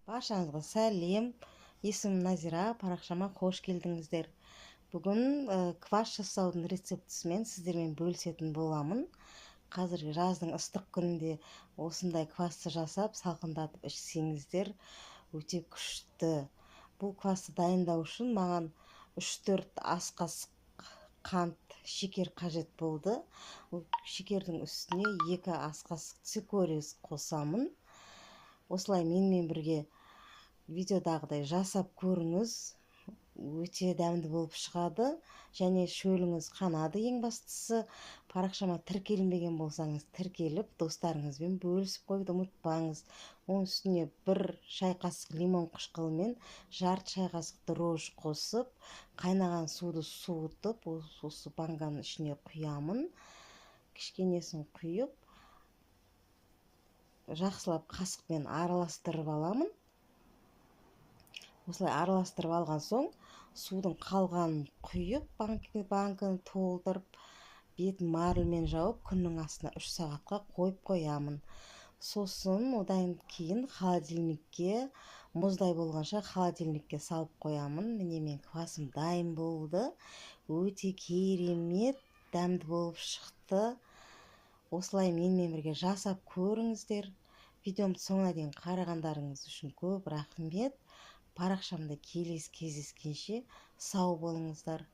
Баршаңызға сәлем. Есімім Назира, парақшама қош келдіңіздер. Бүгін квас жасаудың рецептісімен сіздермен бөлісетін боламын. Қазір жаздың ыстық күнінде осындай квасты жасап, салқындатып ішсеңіздер өте күшті. Бұл квасты дайындау үшін маған 3-4 ас қасық қант, шекер қажет болды. Шекердің үстіне 2 ас қасық цикорий қосамын. Осылай менімен бірге видеодағыдай жасап көріңіз. Өте дәмді болып шығады, және шөліңіз қанады. Ең бастысы, парақшама тіркелмеген болсаңыз, тіркеліп, достарыңызбен бөлісіп қойуды ұмытпаңыз. Оның үстіне 1 шай қасық лимон қышқылымен жарты шай қасық дрожж қосып, қайнаған суды суытып, осы банканың ішіне құямын. Кішкенесін құйып, жақсылап қасықпен араластырып аламын. Осылай араластырып алған соң, судың қалғанын құйып, банканы толтырып, бетін марльмен жауып, күннің астына 3 сағатқа қойып қоямын. Сосын одан кейін холодильникке, мұздай болғанша холодильникке салып қоямын. Міне мен квасым дайын болды. Өте керемет, дәмді болып шықты. Осылай менімен бірге жасап көріңіздер. Видеомды соңына дейін қарағандарыңыз үшін көп рахмет. Парақшамда келесі кездескенше сау болыңыздар.